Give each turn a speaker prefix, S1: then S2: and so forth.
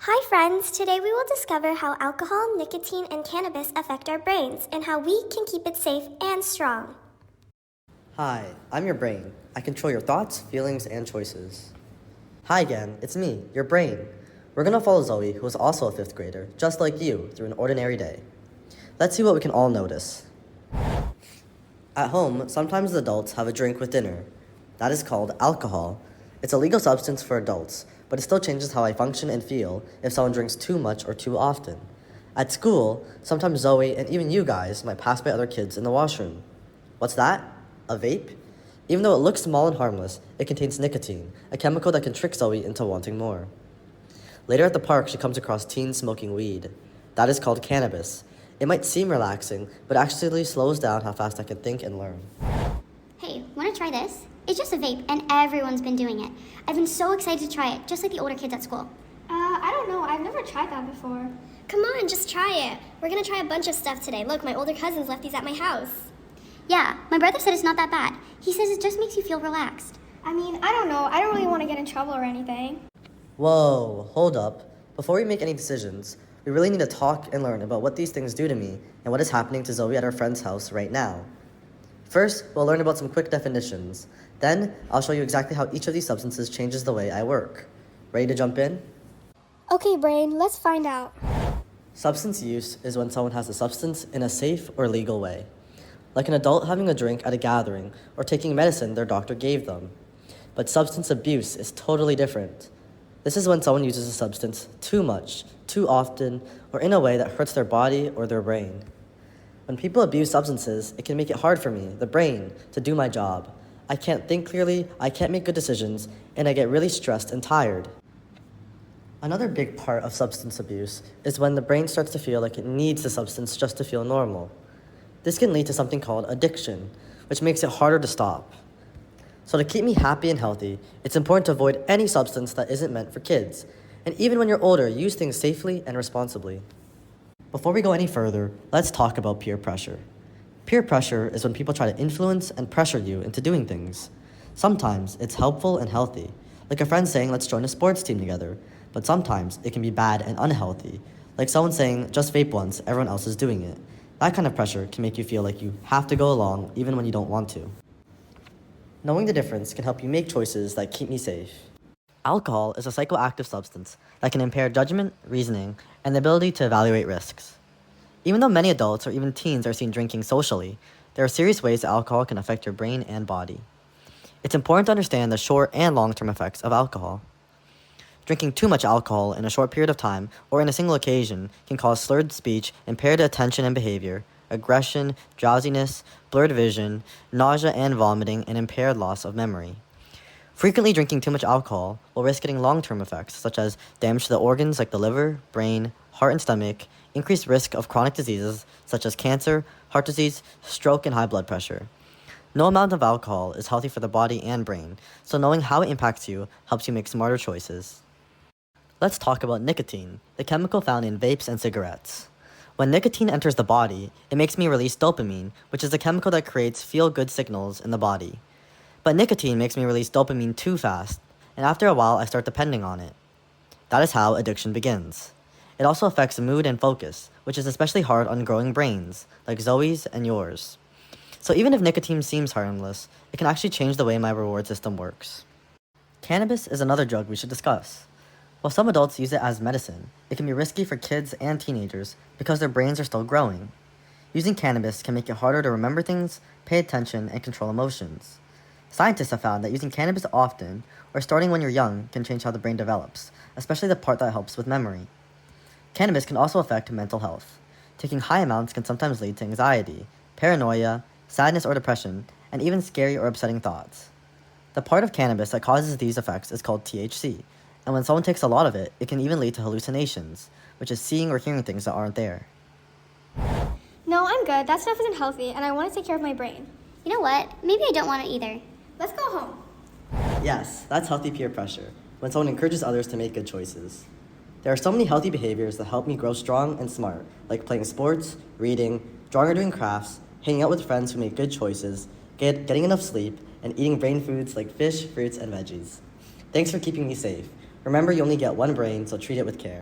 S1: Hi friends, today we will discover how alcohol, nicotine, and cannabis affect our brains and how we can keep it safe and strong.
S2: Hi, I'm your brain. I control your thoughts, feelings, and choices. Hi again, it's me, your brain. We're gonna follow Zoe, who is also a 5th grader, just like you, through an ordinary day. Let's see what we can all notice. At home, sometimes adults have a drink with dinner. That is called alcohol. It's a legal substance for adults, but it still changes how I function and feel if someone drinks too much or too often. At school, sometimes Zoe and even you guys might pass by other kids in the washroom. What's that? A vape? Even though it looks small and harmless, it contains nicotine, a chemical that can trick Zoe into wanting more. Later at the park, she comes across teens smoking weed. That is called cannabis. It might seem relaxing, but actually slows down how fast I can think and learn.
S3: Hey, wanna try this? It's just a vape, and everyone's been doing it. I've been so excited to try it, just like the older kids at school.
S4: I don't know. I've never tried that before.
S1: Come on, just try it. We're gonna try a bunch of stuff today. Look, my older cousins left these at my house.
S3: Yeah, my brother said it's not that bad. He says it just makes you feel relaxed.
S4: I mean, I don't know. I don't really want to get in trouble or anything.
S2: Whoa, hold up. Before we make any decisions, we really need to talk and learn about what these things do to me and what is happening to Zoe at our friend's house right now. First, we'll learn about some quick definitions. Then, I'll show you exactly how each of these substances changes the way I work. Ready to jump in?
S4: Okay, brain, let's find out.
S2: Substance use is when someone has a substance in a safe or legal way, like an adult having a drink at a gathering or taking medicine their doctor gave them. But substance abuse is totally different. This is when someone uses a substance too much, too often, or in a way that hurts their body or their brain. When people abuse substances, it can make it hard for me, the brain, to do my job. I can't think clearly, I can't make good decisions, and I get really stressed and tired. Another big part of substance abuse is when the brain starts to feel like it needs the substance just to feel normal. This can lead to something called addiction, which makes it harder to stop. So to keep me happy and healthy, it's important to avoid any substance that isn't meant for kids. And even when you're older, use things safely and responsibly. Before we go any further, let's talk about peer pressure. Peer pressure is when people try to influence and pressure you into doing things. Sometimes it's helpful and healthy, like a friend saying let's join a sports team together, but sometimes it can be bad and unhealthy, like someone saying just vape once, everyone else is doing it. That kind of pressure can make you feel like you have to go along even when you don't want to. Knowing the difference can help you make choices that keep me safe. Alcohol is a psychoactive substance that can impair judgment, reasoning, and the ability to evaluate risks. Even though many adults or even teens are seen drinking socially, there are serious ways that alcohol can affect your brain and body. It's important to understand the short and long-term effects of alcohol. Drinking too much alcohol in a short period of time or in a single occasion can cause slurred speech, impaired attention and behavior, aggression, drowsiness, blurred vision, nausea and vomiting, and impaired loss of memory. Frequently drinking too much alcohol will risk getting long-term effects such as damage to the organs like the liver, brain, heart and stomach, increased risk of chronic diseases such as cancer, heart disease, stroke, and high blood pressure. No amount of alcohol is healthy for the body and brain, so knowing how it impacts you helps you make smarter choices. Let's talk about nicotine, the chemical found in vapes and cigarettes. When nicotine enters the body, it makes me release dopamine, which is a chemical that creates feel-good signals in the body. But nicotine makes me release dopamine too fast, and after a while I start depending on it. That is how addiction begins. It also affects mood and focus, which is especially hard on growing brains, like Zoe's and yours. So even if nicotine seems harmless, it can actually change the way my reward system works. Cannabis is another drug we should discuss. While some adults use it as medicine, it can be risky for kids and teenagers because their brains are still growing. Using cannabis can make it harder to remember things, pay attention, and control emotions. Scientists have found that using cannabis often, or starting when you're young, can change how the brain develops, especially the part that helps with memory. Cannabis can also affect mental health. Taking high amounts can sometimes lead to anxiety, paranoia, sadness or depression, and even scary or upsetting thoughts. The part of cannabis that causes these effects is called THC, and when someone takes a lot of it, it can even lead to hallucinations, which is seeing or hearing things that aren't there.
S4: No, I'm good. That stuff isn't healthy, and I want to take care of my brain.
S3: You know what? Maybe I don't want it either.
S4: Let's go home.
S2: Yes, that's healthy peer pressure, when someone encourages others to make good choices. There are so many healthy behaviors that help me grow strong and smart, like playing sports, reading, drawing or doing crafts, hanging out with friends who make good choices, getting enough sleep, and eating brain foods like fish, fruits, and veggies. Thanks for keeping me safe. Remember, you only get one brain, so treat it with care.